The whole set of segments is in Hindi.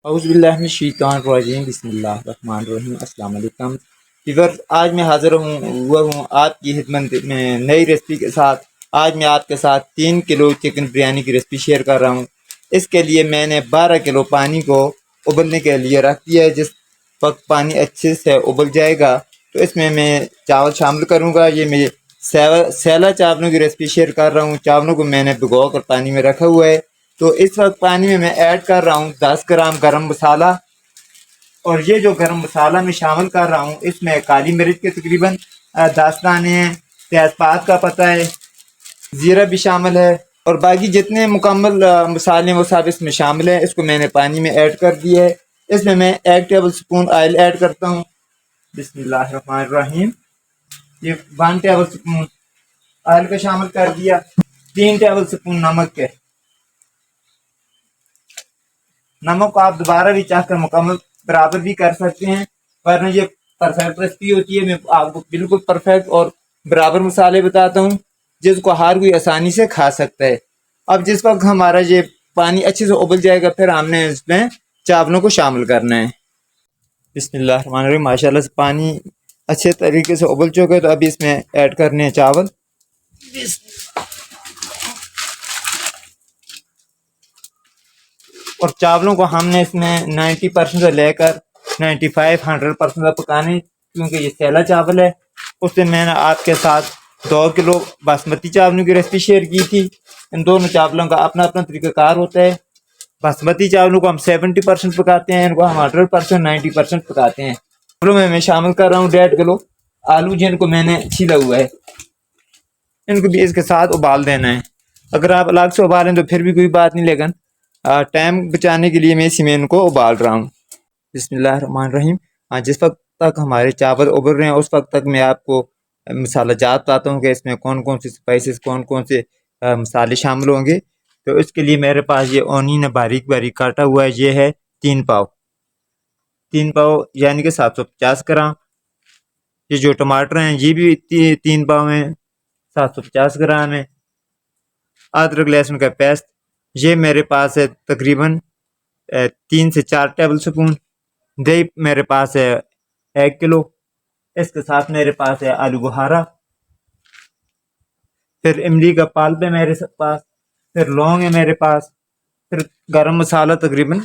औज़ुबिल्लाहिमिनश्शैतानिर्रजीम बिस्मिल्लाहिर्रहमानिर्रहीम अस्सलाम वालेकुम व्यूअर्स। आज मैं हाज़िर हुआ हूँ आपकी खिदमत में नई रेसिपी के साथ। आज मैं आपके साथ 3 किलो चिकन बिरयानी की रेसिपी शेयर कर रहा हूँ। इसके लिए मैंने 12 किलो पानी को उबलने के लिए रख दिया है। जिस वक्त पानी अच्छे से उबल जाएगा तो इसमें मैं चावल शामिल करूँगा। ये मैं सैला चावलों की रेसिपी शेयर कर रहा हूँ। चावलों को मैंने भिगो कर पानी में रखा हुआ है। तो इस वक्त पानी में मैं ऐड कर रहा हूँ 10 ग्राम गरम मसाला। और ये जो गरम मसाला मैं शामिल कर रहा हूँ इसमें काली मिर्च के तकरीबन 10 दाने हैं, तेज़पात का पत्ता है, ज़ीरा भी शामिल है और बाकी जितने मुकम्मल मसाले वो सब इसमें शामिल है। इसको मैंने पानी में ऐड कर दिया है। इसमें मैं 1 टेबल स्पून ऑयल ऐड करता हूँ। बिस्मिल्लाहिर्रहमानिर्रहीम। ये 1 टेबल स्पून ऑयल का शामिल कर दिया। 3 टेबल स्पून नमक के। नमक को आप दोबारा भी चाहकर मुकम्मल बराबर भी कर सकते हैं, वरना ये परफेक्ट रेसिपी होती है। मैं आपको बिल्कुल परफेक्ट और बराबर मसाले बताता हूँ जिसको हर कोई आसानी से खा सकता है। अब जिस वक्त हमारा ये पानी अच्छे से उबल जाएगा फिर हमने इसमें चावलों को शामिल करना है। बिस्मिल्लाहिर्रहमानिर्रहीम। माशाल्लाह से पानी अच्छे तरीके से उबल चुका है। तो अभी इसमें ऐड करने हैं चावल। और चावलों को हमने इसमें 90% से लेकर 95-100% तक पकाने, क्योंकि ये सैला चावल है। उस दिन मैंने आपके साथ 2 किलो बासमती चावलों की रेसिपी शेयर की थी। इन दोनों चावलों का अपना अपना तरीक़ाकार होता है। बासमती चावलों को हम 70% पकाते हैं, इनको हम 100% 90% पकाते हैं। चावलों में मैं शामिल कर रहा हूँ 1.5 किलो आलू जिनको मैंने छीला हुआ है। इनको भी इसके साथ उबाल देना है। अगर आप अलग से उबालें तो फिर भी कोई बात नहीं, लेकिन टाइम बचाने के लिए मैं इसी में इनको उबाल रहा हूँ। बिस्मिल्लाहिर्रहमानिर्रहीम। जिस वक्त तक हमारे चावल उबल रहे हैं उस वक्त तक मैं आपको मसाला जात बताता हूँ कि इसमें कौन कौन से स्पाइसेस, कौन कौन से मसाले शामिल होंगे। तो इसके लिए मेरे पास ये ओनियन बारीक बारीक काटा हुआ है। ये है 3 पाव, 3 पाव यानी कि 750 ग्राम। ये जो टमाटर हैं ये भी 3 पाव हैं, 750 ग्राम है। अदरक लहसुन का पेस्ट ये मेरे पास है तकरीबन 3 से 4 टेबल स्पून। दही मेरे पास है 1 किलो। इसके साथ मेरे पास है आलू बुखारा, फिर इमली का पल्प है मेरे पास, फिर लौंग है मेरे पास, फिर गरम मसाला तकरीबन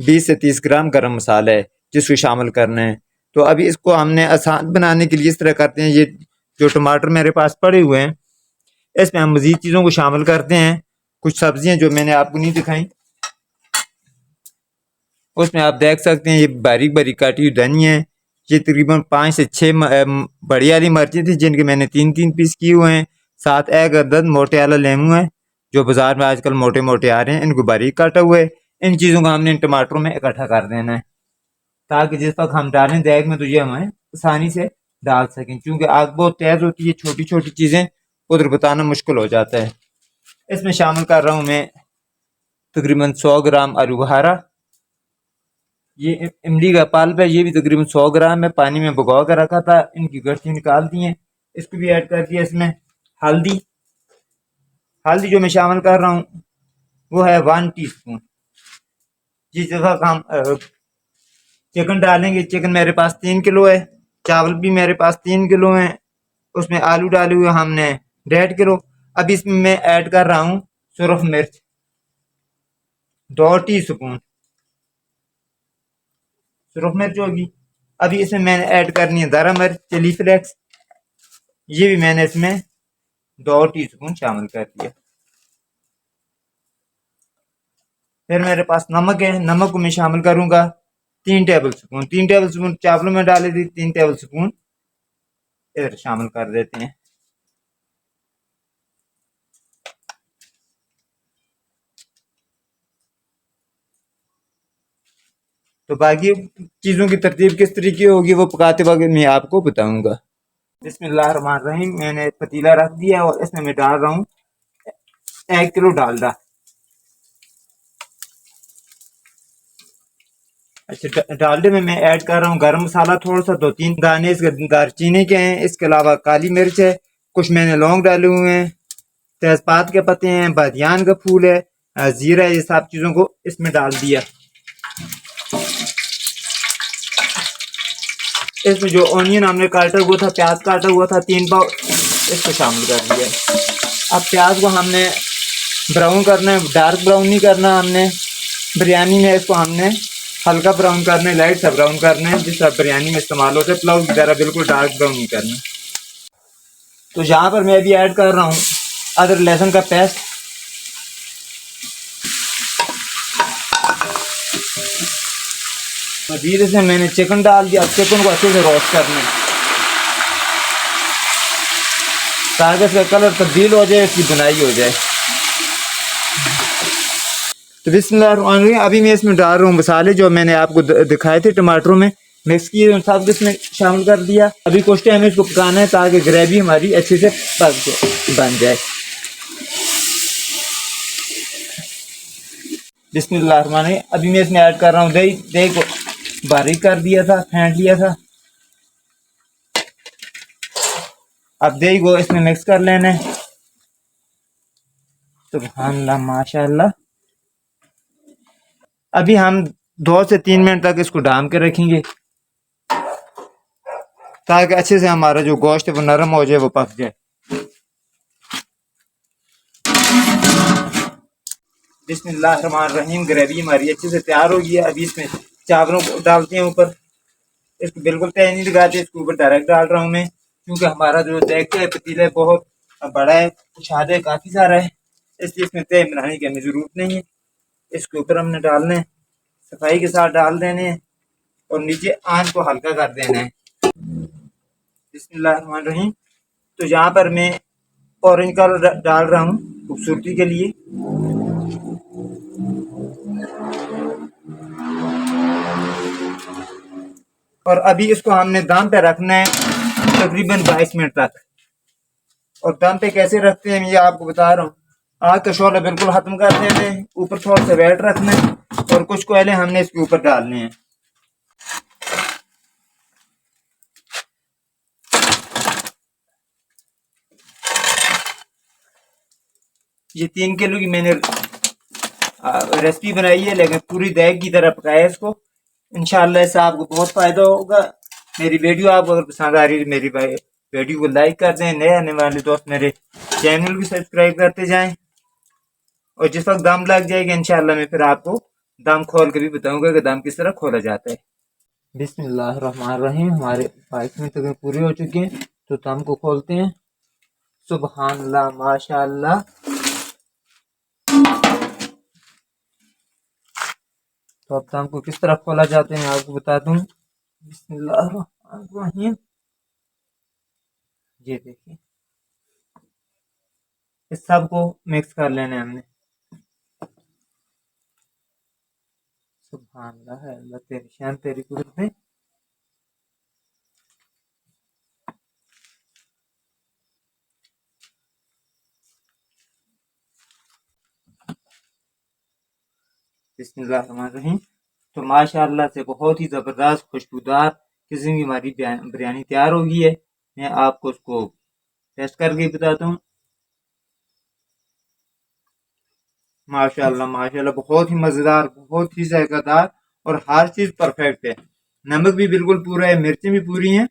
20 से 30 ग्राम गरम मसाला है जिसको शामिल करना है। तो अभी इसको हमने आसान बनाने के लिए इस तरह करते हैं। ये जो टमाटर मेरे पास पड़े हुए हैं इसमें हम मज़ीद चीज़ों को शामिल करते हैं। कुछ सब्जियां जो मैंने आपको नहीं दिखाई उसमें आप देख सकते हैं ये बारीक बारीक काटी हुई धनिया है। ये तकरीबन 5 से 6 बड़ी वाली मिर्चें थी जिनके मैंने 3-3 पीस किए हुए हैं। साथ एक अदद मोटे वाला लेमू है जो बाजार में आजकल मोटे मोटे आ रहे हैं, इनको बारीक काटा हुआ है। इन चीज़ों को हमने इन टमाटरों में इकट्ठा कर देना है ताकि जिस वक्त हम डालें देग में तो ये हमें आसानी से डाल सकें। क्योंकि आग बहुत तेज़ होती है, छोटी छोटी चीज़ें उधर बताना मुश्किल हो जाता है। इसमें शामिल कर रहा हूँ मैं तकरीबन 100 ग्राम आलू बुखारा। ये इमली का पल्प है, ये भी तकरीबन 100 ग्राम है। पानी में भिगो कर रखा था, इनकी गठरी निकाल दी है। इसको भी ऐड कर दिया। इसमें हल्दी, हल्दी जो मैं शामिल कर रहा हूँ वो है 1 टीस्पून। जिस जगह हम चिकन डालेंगे, चिकन मेरे पास 3 किलो है, चावल भी मेरे पास 3 किलो हैं, उसमें आलू डाले हुए हमने 1.5 किलो। अब इसमें मैं ऐड कर रहा हूँ सुरख मिर्च 2 टीस्पून सुरख मिर्च होगी। अभी इसमें मैंने ऐड करनी है दरा मिर्च, चिली फ्लेक्स। ये भी मैंने इसमें 2 टीस्पून शामिल कर दिया। फिर मेरे पास नमक है, नमक को मैं शामिल करूंगा 3 टेबल स्पून। 3 टेबल स्पून चावलों में डाले थी, 3 टेबल स्पून इधर शामिल कर देते हैं। तो बाकी चीज़ों की तरतीब किस तरीके होगी वो पकाते वक्त मैं आपको बताऊंगा। बिस्मिल्लाहिर्रहमानिर्रहीम। मैंने पतीला रख दिया और इसमें मैं डाल रहा हूँ 1 किलो डालडा। अच्छा, डालडे में मैं ऐड कर रहा हूँ गरम मसाला थोड़ा सा, 2-3 दाने इसके दारचीनी के हैं। इसके अलावा काली मिर्च है, कुछ मैंने लौंग डाले हुए हैं, तेजपात के पत्ते हैं, बादियान का फूल है, जीरा है। ये सब चीज़ों को इसमें डाल दिया। इसमें जो ऑनियन हमने काटा हुआ था, प्याज काटा हुआ था 3 पाव, इसको शामिल कर दिया। अब प्याज को हमने ब्राउन करना है, डार्क ब्राउन नहीं करना हमने बिरयानी में, इसको हमने हल्का ब्राउन करना है, लाइट सा ब्राउन करना है, जिस तरह बिरयानी में इस्तेमाल होता है पुलाव की तरह, बिल्कुल डार्क ब्राउन नहीं करना। तो यहाँ पर मैं अभी ऐड कर रहा हूँ अदरक लहसुन का पेस्ट। मजीद इसमें मैंने चिकन डाल दिया। चिकन को अच्छे से रोस्ट करना है ताकि इसका कलर तब्दील हो जाए, इसकी बुनाई हो जाए। तो बिस्मिल्लाह, अभी मैं इसमें डाल रहा हूँ मसाले जो मैंने आपको दिखाए थे टमाटरों में मिक्स किए, सब इसमें शामिल कर दिया। अभी कुछ टाइम इसको पकाना है ताकि ग्रेवी हमारी अच्छे से बन जाए। बिस्मिल्लाह, अभी मैं इसमें ऐड कर रहा हूँ दही। दही को बारीक कर दिया था, फेंट लिया था। अब दही को इसमें मिक्स कर लेना है। सुभानअल्लाह, माशाअल्लाह। अभी हम 2 से 3 मिनट तक इसको ढाम के रखेंगे ताकि अच्छे से हमारा जो गोश्त है वो नरम हो जाए, वो पक जाए। बिस्मिल्लाहिर्रहमानिर्रहीम, ग्रेवी हमारी अच्छे से तैयार हो गई है। अभी इसमें चावलों को डालते हैं ऊपर। इसको बिल्कुल तय नहीं लगाते, इसके ऊपर डायरेक्ट डाल रहा हूँ मैं, क्योंकि हमारा जो देखते है पतीला बहुत बड़ा है, कुछ काफ़ी सारा है, इसलिए इसमें तय बनाने की हमें ज़रूरत नहीं है। इसके ऊपर हमने डालना है, सफाई के साथ डाल देने हैं और नीचे आंच को हल्का कर देना है। बिस्मिल्लाहिर्रहमानिर्रहीम। तो यहाँ पर मैं ऑरेंज कलर डाल रहा हूँ खूबसूरती के लिए। और अभी इसको हमने दम पे रखना है तकरीबन 22 मिनट तक। और दम पे कैसे रखते हैं ये आपको बता रहा हूँ। आग का शोला बिल्कुल खत्म कर देना है, ऊपर थोड़ा सा वेट रखना है और कुछ कोयले हमने इसके ऊपर डालने हैं। ये 3 किलो की मैंने रेसिपी बनाई है, लेकिन पूरी देग की तरह पकाया इसको। इंशाल्लाह इससे आपको बहुत फ़ायदा होगा। मेरी वीडियो आपको अगर पसंद आ रही है, मेरी वीडियो को लाइक कर दें। नए आने वाले दोस्त मेरे चैनल को सब्सक्राइब करते जाएं। और जिस वक्त दम लग जाएगा इंशाल्लाह मैं फिर आपको दम खोल के भी बताऊंगा कि दम किस तरह खोला जाता है। बिस्मिल्लाहिर्रहमानिर्रहीम, हमारे 22 मिनट तक पूरे हो चुके हैं, तो दम को खोलते हैं। सुभानअल्लाह, माशाअल्लाह। तो अब दम को किस तरह खोला जाता है मैं आपको बता दूं। बिस्मिल्लाहिर्रहमानिर्रहीम, ये देखिए, इस सब को मिक्स कर लेना है हमने। सुभानअल्लाह है, अल्लाह तेरी शान तेरी कुदरत है। बिस्मिल्लाहिर्रहमानिर्रहीम। तो माशाअल्लाह से बहुत ही ज़बरदस्त खुशबूदार किस्म की हमारी बिरयानी तैयार हो गई है। मैं आपको उसको टेस्ट करके बताता हूँ। माशाअल्लाह माशाअल्लाह, बहुत ही मज़ेदार, बहुत ही जायकादार और हर चीज़ परफेक्ट है। नमक भी बिल्कुल पूरा है, मिर्चें भी पूरी हैं।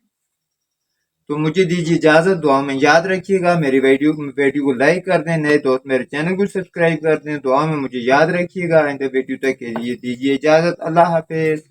तो मुझे दीजिए इजाज़त, दुआ में याद रखिएगा। मेरी वीडियो को लाइक कर दें, नए दोस्त मेरे चैनल को सब्सक्राइब कर दें, दुआ में मुझे याद रखिएगा। आइंदा वीडियो तक के लिए दीजिए इजाज़त। अल्लाह हाफिज़।